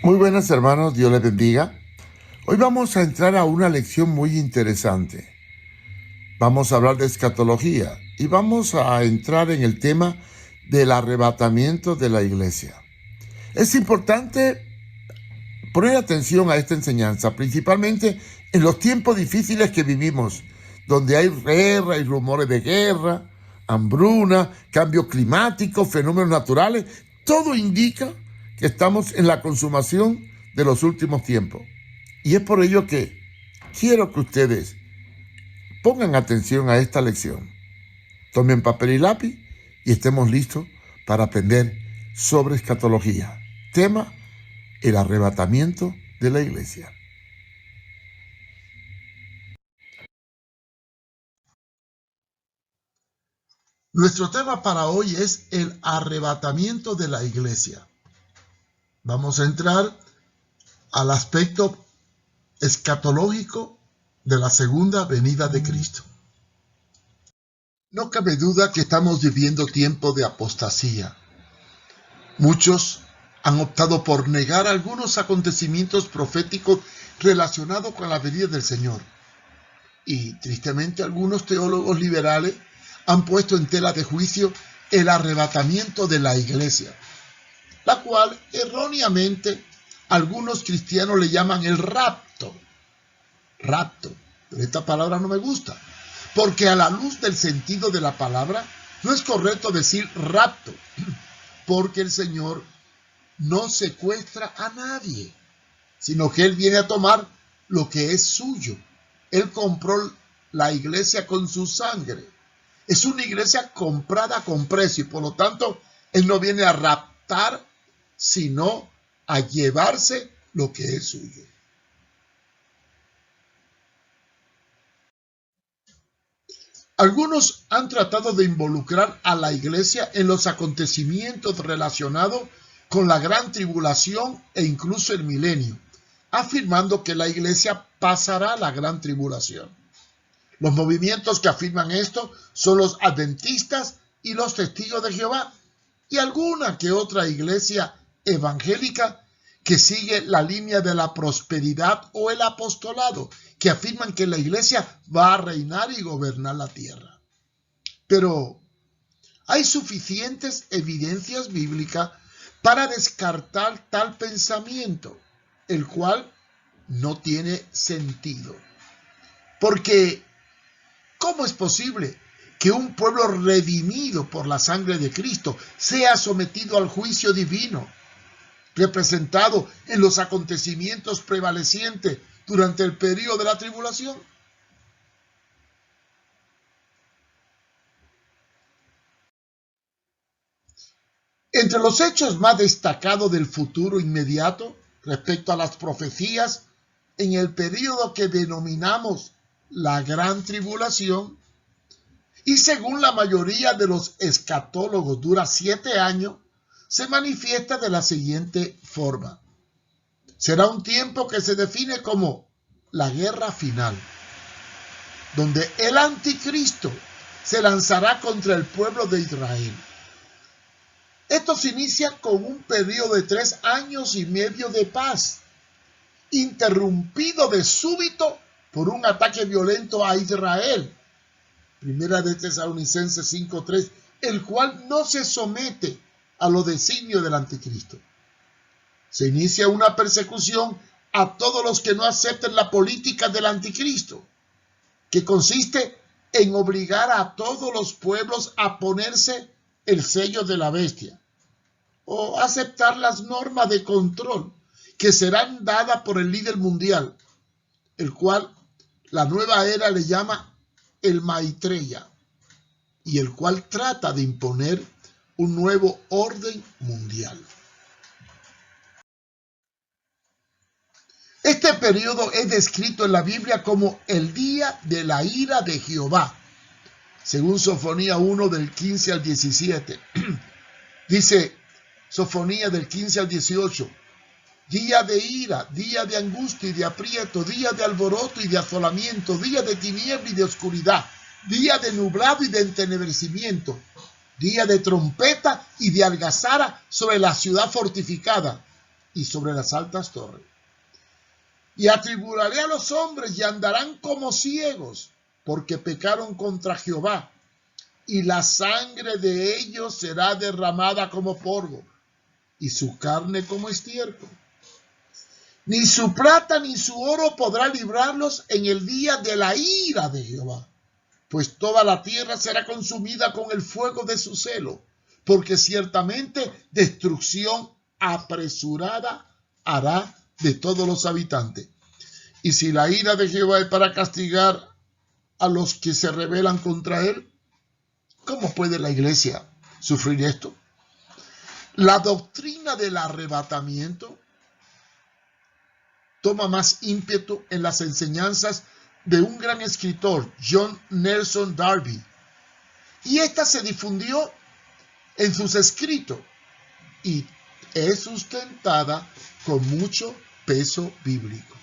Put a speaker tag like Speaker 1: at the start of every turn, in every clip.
Speaker 1: Muy buenas hermanos, Dios les bendiga. Hoy vamos a entrar a una lección muy interesante. Vamos a hablar de escatología y vamos a entrar en el tema del arrebatamiento de la iglesia. Es importante poner atención a esta enseñanza, principalmente en los tiempos difíciles que vivimos, donde hay guerra y rumores de guerra, hambruna, cambio climático, fenómenos naturales. Todo indica que estamos en la consumación de los últimos tiempos. Y es por ello que quiero que ustedes pongan atención a esta lección. Tomen papel y lápiz y estemos listos para aprender sobre escatología. Tema: el arrebatamiento de la iglesia. Nuestro tema para hoy es el arrebatamiento de la iglesia. Vamos a entrar al aspecto escatológico de la segunda venida de Cristo. No cabe duda que estamos viviendo tiempo de apostasía. Muchos han optado por negar algunos acontecimientos proféticos relacionados con la venida del Señor. Y tristemente algunos teólogos liberales han puesto en tela de juicio el arrebatamiento de la iglesia, la cual erróneamente algunos cristianos le llaman el rapto. Rapto, pero esta palabra no me gusta, porque a la luz del sentido de la palabra no es correcto decir rapto, porque el Señor no secuestra a nadie, sino que Él viene a tomar lo que es suyo. Él compró la iglesia con su sangre. Es una iglesia comprada con precio y por lo tanto Él no viene a raptar, sino a llevarse lo que es suyo. Algunos han tratado de involucrar a la iglesia en los acontecimientos relacionados con la gran tribulación e incluso el milenio, afirmando que la iglesia pasará la gran tribulación. Los movimientos que afirman esto son los adventistas y los testigos de Jehová, y alguna que otra iglesia evangélica que sigue la línea de la prosperidad o el apostolado, que afirman que la iglesia va a reinar y gobernar la tierra. Pero hay suficientes evidencias bíblicas para descartar tal pensamiento, el cual no tiene sentido. Porque ¿cómo es posible que un pueblo redimido por la sangre de Cristo sea sometido al juicio divino, representado en los acontecimientos prevalecientes durante el periodo de la tribulación? Entre los hechos más destacados del futuro inmediato respecto a las profecías en el periodo que denominamos la Gran Tribulación, y según la mayoría de los escatólogos dura 7 años, se manifiesta de la siguiente forma. Será un tiempo que se define como la guerra final, donde el anticristo se lanzará contra el pueblo de Israel. Esto se inicia con un periodo de 3 años y medio de paz, interrumpido de súbito por un ataque violento a Israel. Primera de Tesalonicenses 5:3, el cual no se somete a los designios del anticristo. Se inicia una persecución a todos los que no acepten la política del anticristo, que consiste en obligar a todos los pueblos a ponerse el sello de la bestia o aceptar las normas de control que serán dadas por el líder mundial, el cual la nueva era le llama el Maitreya, y el cual trata de imponer un nuevo orden mundial. Este periodo es descrito en la Biblia como el día de la ira de Jehová, según Sofonía 1 del 15 al 17. Dice Sofonía del 15 al 18, día de ira, día de angustia y de aprieto, día de alboroto y de asolamiento, día de tiniebla y de oscuridad, día de nublado y de entenebrecimiento, día de trompeta y de algazara sobre la ciudad fortificada, y sobre las altas torres. Y atribularé a los hombres y andarán como ciegos, porque pecaron contra Jehová, y la sangre de ellos será derramada como polvo, y su carne como estiércol. Ni su plata ni su oro podrá librarlos en el día de la ira de Jehová, pues toda la tierra será consumida con el fuego de su celo, porque ciertamente destrucción apresurada hará de todos los habitantes. Y si la ira de Jehová es para castigar a los que se rebelan contra él, ¿cómo puede la iglesia sufrir esto? La doctrina del arrebatamiento toma más ímpetu en las enseñanzas de un gran escritor, John Nelson Darby, y esta se difundió en sus escritos y es sustentada con mucho peso bíblico.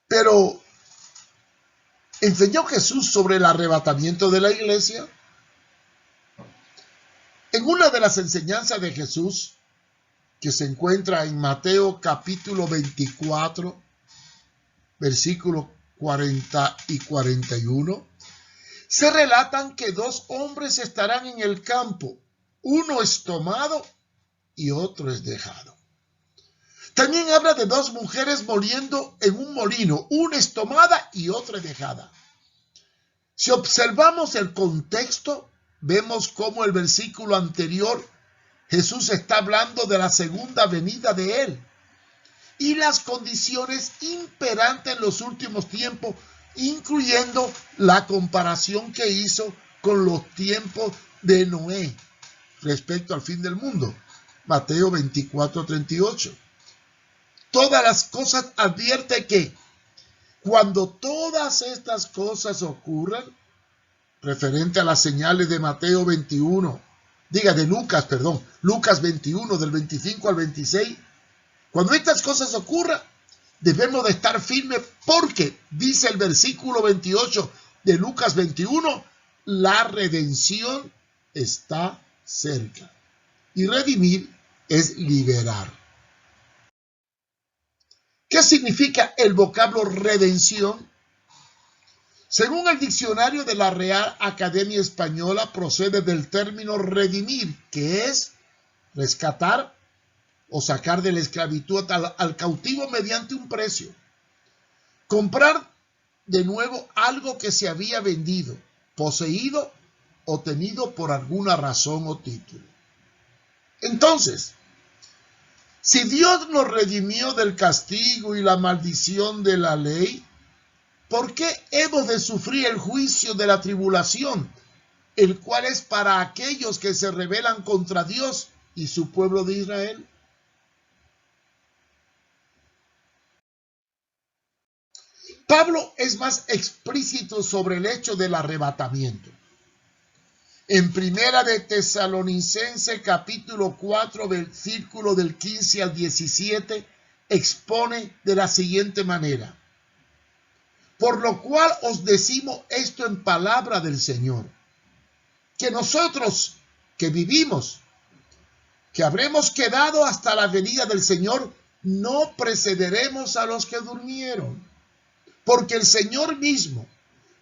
Speaker 1: Pero, ¿enseñó Jesús sobre el arrebatamiento de la iglesia? En una de las enseñanzas de Jesús, que se encuentra en Mateo capítulo 24, versículos 40 y 41, se relatan que dos hombres estarán en el campo, uno es tomado y otro es dejado. También habla de dos mujeres moliendo en un molino, una es tomada y otra es dejada. Si observamos el contexto, vemos cómo el versículo anterior Jesús está hablando de la segunda venida de él y las condiciones imperantes en los últimos tiempos, incluyendo la comparación que hizo con los tiempos de Noé respecto al fin del mundo. Mateo 24:38. Todas las cosas advierte que cuando todas estas cosas ocurran, referente a las señales de Mateo 21, Lucas 21 del 25 al 26, cuando estas cosas ocurran, debemos de estar firmes porque, dice el versículo 28 de Lucas 21, la redención está cerca. Y redimir es liberar. ¿Qué significa el vocablo redención? Según el diccionario de la Real Academia Española, procede del término redimir, que es rescatar o sacar de la esclavitud al cautivo mediante un precio. Comprar de nuevo algo que se había vendido, poseído o tenido por alguna razón o título. Entonces, si Dios nos redimió del castigo y la maldición de la ley, ¿por qué hemos de sufrir el juicio de la tribulación, el cual es para aquellos que se rebelan contra Dios y su pueblo de Israel? Pablo es más explícito sobre el hecho del arrebatamiento. En Primera de Tesalonicenses capítulo 4, versículo del 15 al 17, expone de la siguiente manera: por lo cual os decimos esto en palabra del Señor, que nosotros que vivimos, que habremos quedado hasta la venida del Señor, no precederemos a los que durmieron. Porque el Señor mismo,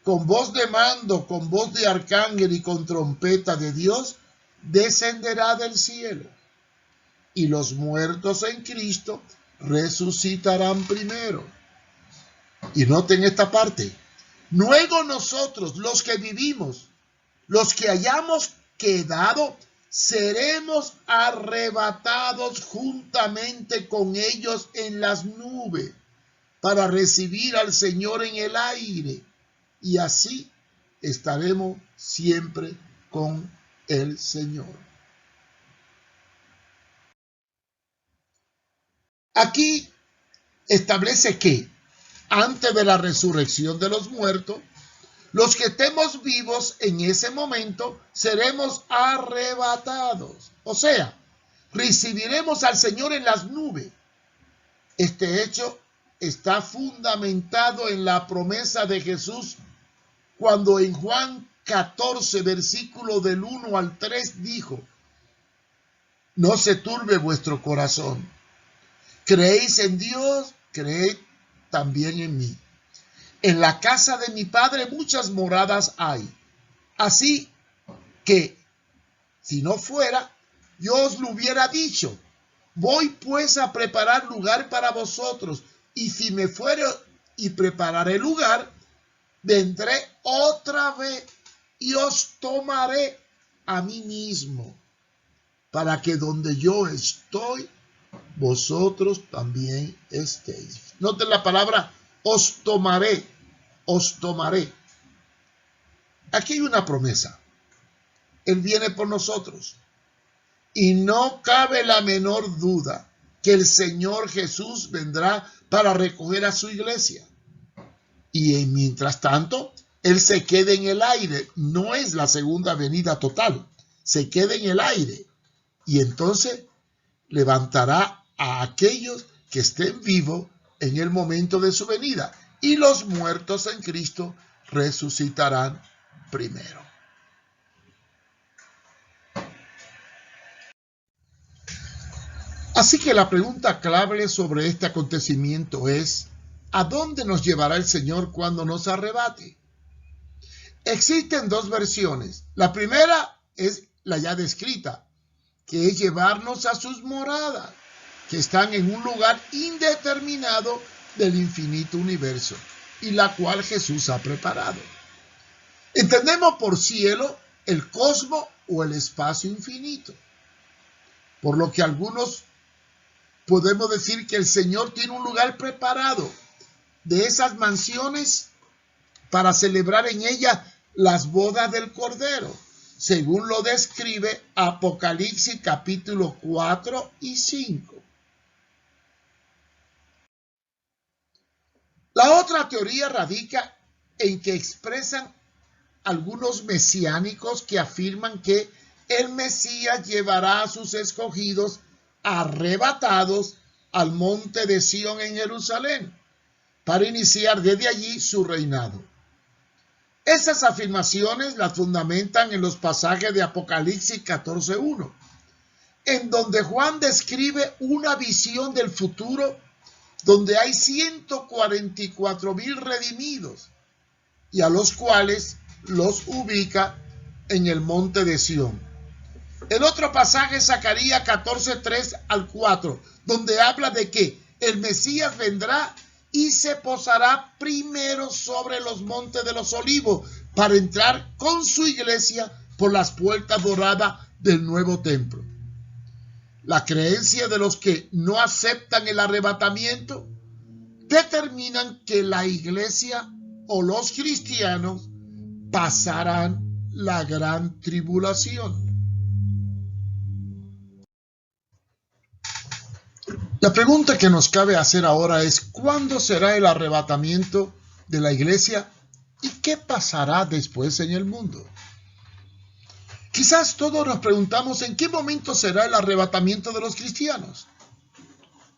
Speaker 1: con voz de mando, con voz de arcángel y con trompeta de Dios, descenderá del cielo. Y los muertos en Cristo resucitarán primero. Y noten esta parte. Luego nosotros, los que vivimos, los que hayamos quedado, seremos arrebatados juntamente con ellos en las nubes para recibir al Señor en el aire. Y así estaremos siempre con el Señor. Aquí establece que antes de la resurrección de los muertos, los que estemos vivos en ese momento seremos arrebatados. O sea, recibiremos al Señor en las nubes. Este hecho está fundamentado en la promesa de Jesús cuando en Juan 14, versículo del 1 al 3 dijo: no se turbe vuestro corazón. Creéis en Dios, creed también en mí. En la casa de mi Padre muchas moradas hay. Así que, si no fuera, yo os lo hubiera dicho. Voy pues a preparar lugar para vosotros, y si me fuere y prepararé lugar, vendré otra vez y os tomaré a mí mismo, para que donde yo estoy, vosotros también estéis. Noten la palabra os tomaré, os tomaré. Aquí hay una promesa. Él viene por nosotros. Y no cabe la menor duda que el Señor Jesús vendrá para recoger a su iglesia. Y mientras tanto, Él se queda en el aire. No es la segunda venida total. Se queda en el aire. Y entonces levantará a aquellos que estén vivos en el momento de su venida. Y los muertos en Cristo resucitarán primero. Así que la pregunta clave sobre este acontecimiento es: ¿a dónde nos llevará el Señor cuando nos arrebate? Existen dos versiones. La primera es la ya descrita, que es llevarnos a sus moradas, que están en un lugar indeterminado del infinito universo, y la cual Jesús ha preparado. Entendemos por cielo el cosmos o el espacio infinito, por lo que algunos podemos decir que el Señor tiene un lugar preparado de esas mansiones para celebrar en ellas las bodas del Cordero, según lo describe Apocalipsis capítulo 4 y 5. La otra teoría radica en que expresan algunos mesiánicos que afirman que el Mesías llevará a sus escogidos arrebatados al monte de Sión en Jerusalén para iniciar desde allí su reinado. Esas afirmaciones las fundamentan en los pasajes de Apocalipsis 14:1, en donde Juan describe una visión del futuro donde hay 144,000 redimidos y a los cuales los ubica en el monte de Sión. El otro pasaje es Zacarías 14:3 al 4, donde habla de que el Mesías vendrá y se posará primero sobre los montes de los olivos para entrar con su iglesia por las puertas doradas del nuevo templo. La creencia de los que no aceptan el arrebatamiento determinan que la iglesia o los cristianos pasarán la gran tribulación. La pregunta que nos cabe hacer ahora es: ¿cuándo será el arrebatamiento de la iglesia y qué pasará después en el mundo? Quizás todos nos preguntamos en qué momento será el arrebatamiento de los cristianos.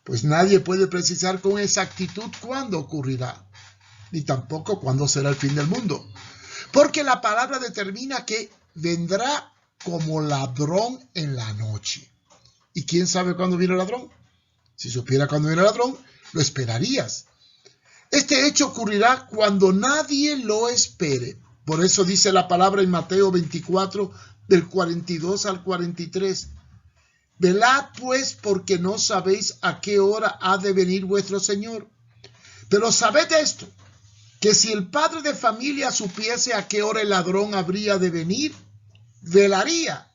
Speaker 1: Pues nadie puede precisar con exactitud cuándo ocurrirá, ni tampoco cuándo será el fin del mundo, porque la palabra determina que vendrá como ladrón en la noche. ¿Y quién sabe cuándo viene el ladrón? Si supiera cuándo viene el ladrón, lo esperarías. Este hecho ocurrirá cuando nadie lo espere. Por eso dice la palabra en Mateo 24, del 42 al 43. Velad pues, porque no sabéis a qué hora ha de venir vuestro Señor. Pero sabed esto, que si el padre de familia supiese a qué hora el ladrón habría de venir, velaría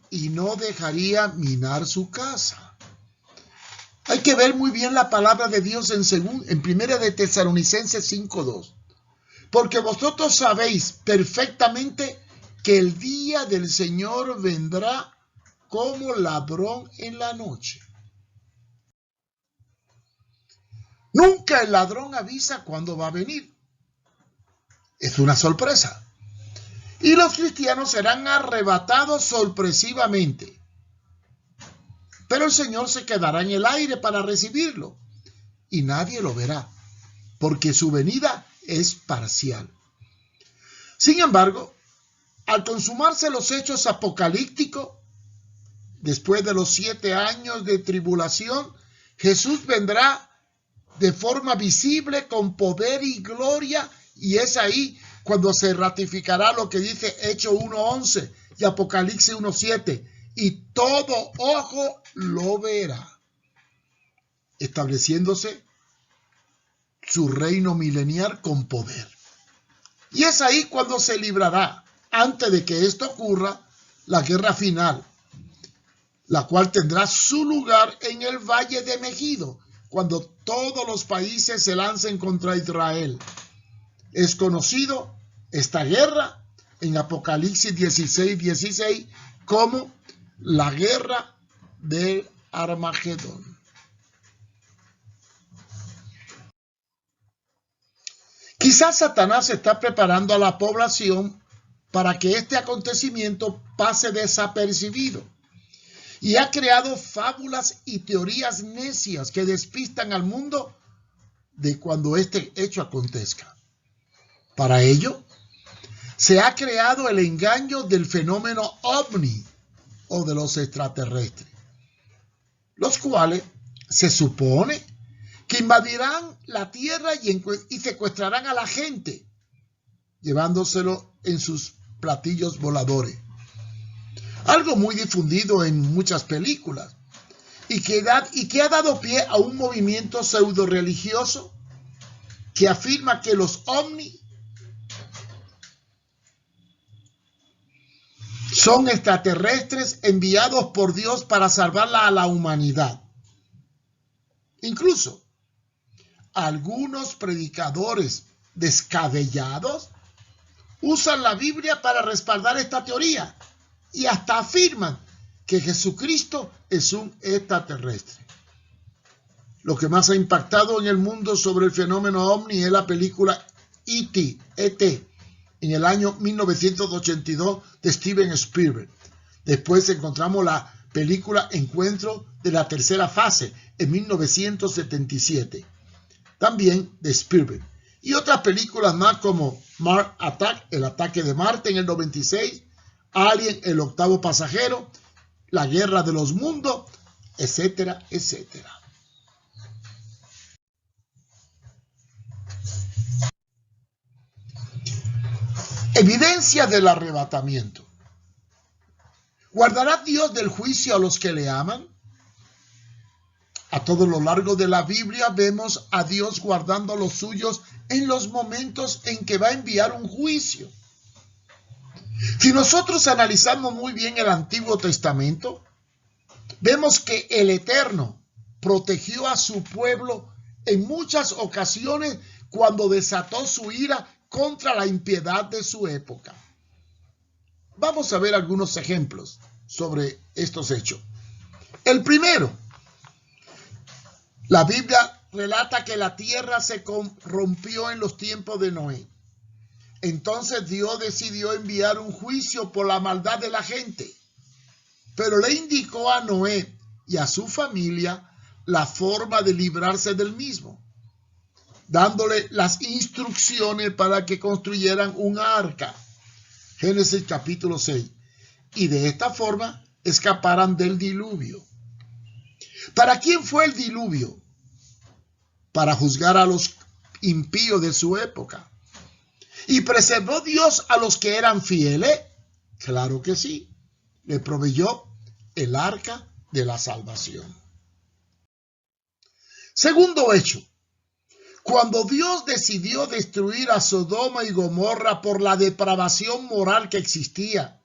Speaker 1: y no dejaría minar su casa. Hay que ver muy bien la palabra de Dios en Primera de Tesalonicenses 5:2. Porque vosotros sabéis perfectamente que el día del Señor vendrá como ladrón en la noche. Nunca el ladrón avisa cuándo va a venir. Es una sorpresa. Y los cristianos serán arrebatados sorpresivamente. Pero el Señor se quedará en el aire para recibirlo y nadie lo verá, porque su venida es parcial. Sin embargo, al consumarse los hechos apocalípticos, después de los 7 años de tribulación, Jesús vendrá de forma visible con poder y gloria, y es ahí cuando se ratificará lo que dice Hechos 1:11 y Apocalipsis 1:7, y todo ojo lo verá, estableciéndose su reino milenial con poder. Y es ahí cuando se librará, antes de que esto ocurra, la guerra final, la cual tendrá su lugar en el Valle de Megido, cuando todos los países se lancen contra Israel. Es conocido esta guerra en Apocalipsis 16:16 como la guerra del Armagedón. Quizás Satanás está preparando a la población para que este acontecimiento pase desapercibido, y ha creado fábulas y teorías necias que despistan al mundo de cuando este hecho acontezca. Para ello, se ha creado el engaño del fenómeno ovni o de los extraterrestres, los cuales se supone que invadirán la tierra y secuestrarán a la gente, llevándoselo en sus platillos voladores. Algo muy difundido en muchas películas y que ha dado pie a un movimiento pseudo religioso que afirma que los ovnis son extraterrestres enviados por Dios para salvarla a la humanidad. Incluso algunos predicadores descabellados usan la Biblia para respaldar esta teoría y hasta afirman que Jesucristo es un extraterrestre. Lo que más ha impactado en el mundo sobre el fenómeno ovni es la película E.T. en el año 1982 de Steven Spielberg. Después encontramos la película Encuentro de la tercera fase en 1977, también de Spielberg. Y otras películas más como Mars Attack, el ataque de Marte en el 96, Alien, el octavo pasajero, La guerra de los mundos, etcétera, etcétera. Evidencia del arrebatamiento. ¿Guardará Dios del juicio a los que le aman? A todo lo largo de la Biblia vemos a Dios guardando a los suyos en los momentos en que va a enviar un juicio. Si nosotros analizamos muy bien el Antiguo Testamento, vemos que el Eterno protegió a su pueblo en muchas ocasiones cuando desató su ira contra la impiedad de su época. Vamos a ver algunos ejemplos sobre estos hechos. El primero, la Biblia relata que la tierra se corrompió en los tiempos de Noé. Entonces Dios decidió enviar un juicio por la maldad de la gente, pero le indicó a Noé y a su familia la forma de librarse del mismo, dándole las instrucciones para que construyeran un arca. Génesis capítulo 6. Y de esta forma escaparan del diluvio. ¿Para quién fue el diluvio? Para juzgar a los impíos de su época. ¿Y preservó Dios a los que eran fieles? Claro que sí. Le proveyó el arca de la salvación. Segundo hecho. Cuando Dios decidió destruir a Sodoma y Gomorra por la depravación moral que existía,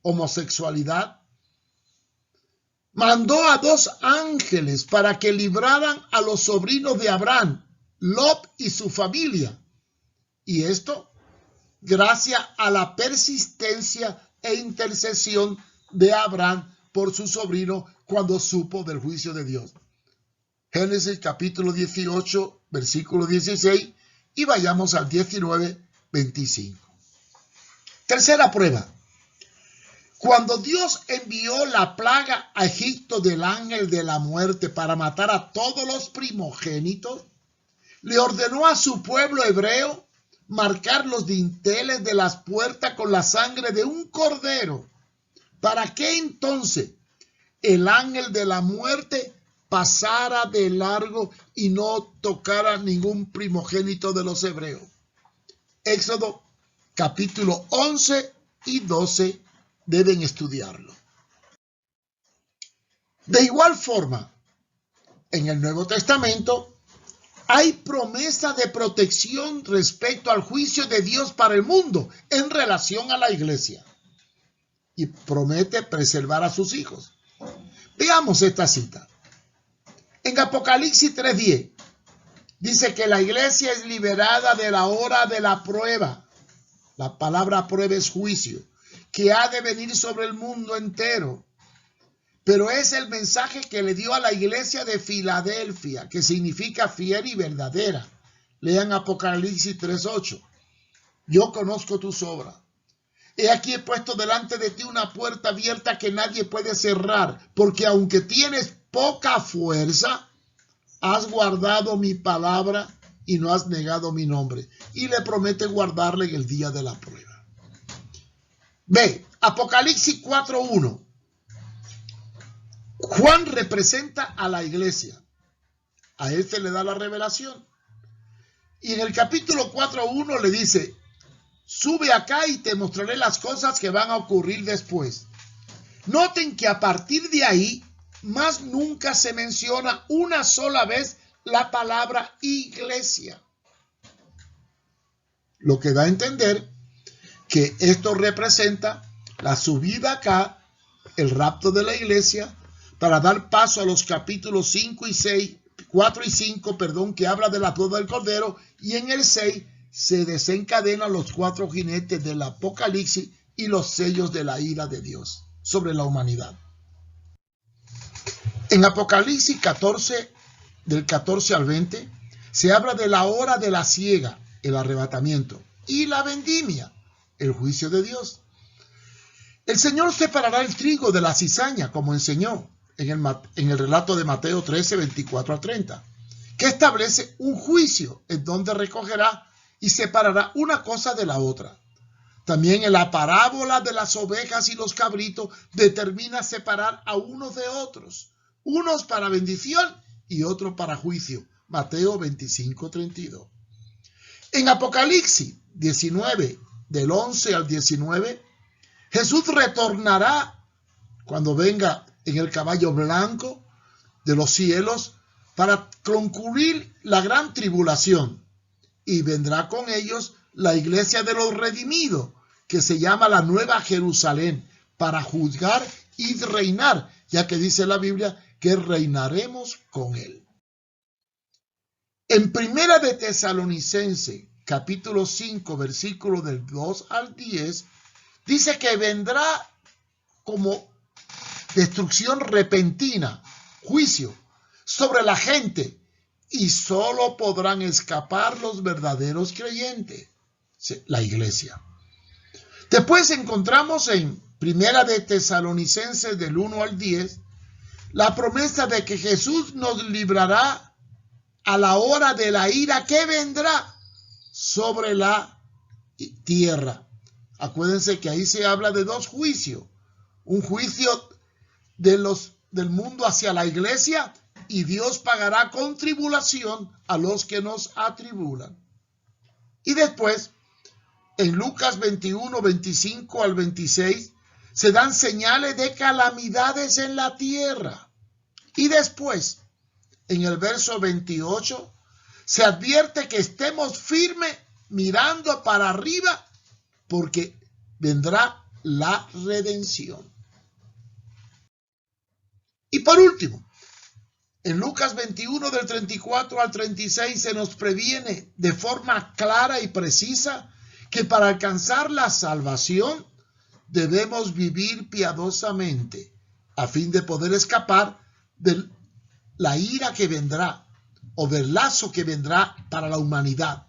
Speaker 1: homosexualidad, mandó a 2 ángeles para que libraran a los sobrinos de Abraham, Lot y su familia. Y esto gracias a la persistencia e intercesión de Abraham por su sobrino cuando supo del juicio de Dios. Génesis capítulo 18, versículo 16, y vayamos al 19, 25. Tercera prueba. Cuando Dios envió la plaga a Egipto del ángel de la muerte para matar a todos los primogénitos, le ordenó a su pueblo hebreo marcar los dinteles de las puertas con la sangre de un cordero. ¿Para qué entonces el ángel de la muerte pasara de largo y no tocara ningún primogénito de los hebreos. Éxodo capítulo 11 y 12 deben estudiarlo. De igual forma, en el Nuevo Testamento hay promesa de protección respecto al juicio de Dios para el mundo en relación a la iglesia. Y promete preservar a sus hijos. Veamos esta cita. En Apocalipsis 3:10 dice que la iglesia es liberada de la hora de la prueba. La palabra prueba es juicio, que ha de venir sobre el mundo entero. Pero es el mensaje que le dio a la iglesia de Filadelfia, que significa fiel y verdadera. Lean Apocalipsis 3:8. Yo conozco tus obras. He aquí he puesto delante de ti una puerta abierta que nadie puede cerrar, porque aunque tienes poca fuerza, has guardado mi palabra y no has negado mi nombre. Y le promete guardarle en el día de la prueba. Ve, Apocalipsis 4:1. Juan representa a la iglesia. A él se le da la revelación. Y en el capítulo 4:1 le dice: sube acá y te mostraré las cosas que van a ocurrir después. Noten que a partir de ahí, más nunca se menciona una sola vez la palabra iglesia. Lo que da a entender que esto representa la subida acá, el rapto de la iglesia, para dar paso a los capítulos 4 y 5, que habla de la boda del Cordero, y en el 6 se desencadenan los 4 jinetes del Apocalipsis y los sellos de la ira de Dios sobre la humanidad. En Apocalipsis 14, del 14 al 20, se habla de la hora de la siega, el arrebatamiento, y la vendimia, el juicio de Dios. El Señor separará el trigo de la cizaña, como enseñó en el relato de Mateo 13, 24 a 30, que establece un juicio en donde recogerá y separará una cosa de la otra. También en la parábola de las ovejas y los cabritos determina separar a unos de otros, unos para bendición y otros para juicio. Mateo 25, 32. En Apocalipsis 19, del 11 al 19, Jesús retornará cuando venga en el caballo blanco de los cielos para concluir la gran tribulación. Y vendrá con ellos la iglesia de los redimidos, que se llama la Nueva Jerusalén, para juzgar y reinar, ya que dice la Biblia que reinaremos con él. En Primera de Tesalonicenses, capítulo 5, versículo del 2 al 10, dice que vendrá como destrucción repentina, juicio sobre la gente, y solo podrán escapar los verdaderos creyentes, la iglesia. Después encontramos en Primera de Tesalonicenses del 1 al 10 la promesa de que Jesús nos librará a la hora de la ira que vendrá sobre la tierra. Acuérdense que ahí se habla de 2 juicios. Un juicio del mundo hacia la iglesia, y Dios pagará con tribulación a los que nos atribulan. Y después, en Lucas 21, 25 al 26, se dan señales de calamidades en la tierra. Y después, en el verso 28, se advierte que estemos firmes mirando para arriba, porque vendrá la redención. Y por último, en Lucas 21 del 34 al 36 se nos previene de forma clara y precisa que para alcanzar la salvación debemos vivir piadosamente a fin de poder escapar de la ira que vendrá o del lazo que vendrá para la humanidad,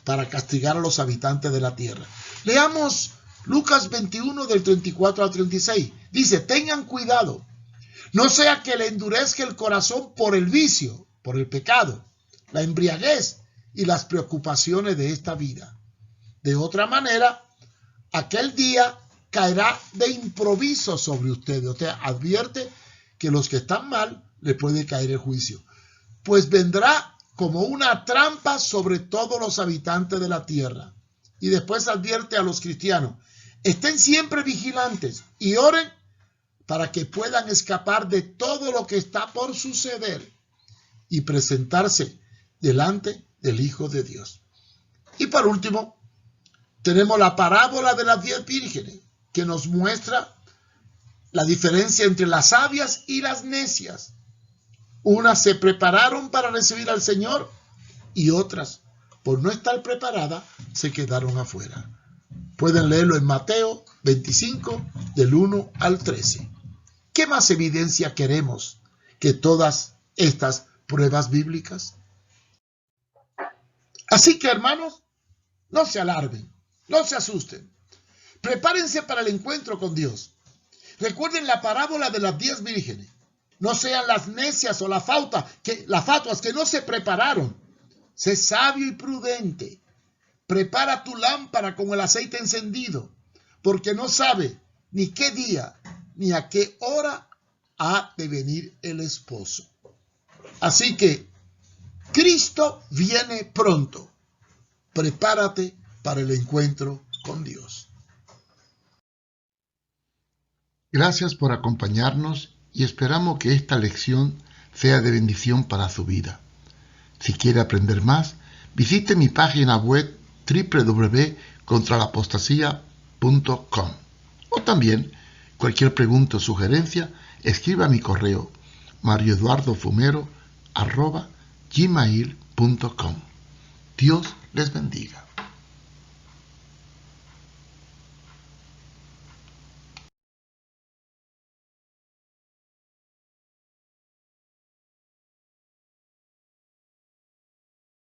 Speaker 1: para castigar a los habitantes de la tierra. Leamos Lucas 21 del 34 al 36. Dice: tengan cuidado, no sea que le endurezca el corazón por el vicio, por el pecado, la embriaguez y las preocupaciones de esta vida. De otra manera, aquel día caerá de improviso sobre ustedes. O sea, advierte que los que están mal le puede caer el juicio, pues vendrá como una trampa sobre todos los habitantes de la tierra. Y después advierte a los cristianos: estén siempre vigilantes y oren para que puedan escapar de todo lo que está por suceder y presentarse delante del Hijo de Dios. Y por último, tenemos la parábola de las 10 vírgenes, que nos muestra la diferencia entre las sabias y las necias. Unas se prepararon para recibir al Señor y otras, por no estar preparadas, se quedaron afuera. Pueden leerlo en Mateo 25, del 1 al 13. ¿Qué más evidencia queremos que todas estas pruebas bíblicas? Así que, hermanos, no se alarmen, no se asusten. Prepárense para el encuentro con Dios. Recuerden la parábola de las 10 vírgenes. No sean las necias o las fatuas que no se prepararon. Sé sabio y prudente. Prepara tu lámpara con el aceite encendido, porque no sabe ni qué día ni a qué hora ha de venir el esposo. Así que Cristo viene pronto. Prepárate para el encuentro con Dios. Gracias por acompañarnos y esperamos que esta lección sea de bendición para su vida. Si quiere aprender más, visite mi página web www.contralapostasía.com, o también cualquier pregunta o sugerencia, escriba a mi correo marioeduardofumero@gmail.com. Dios les bendiga.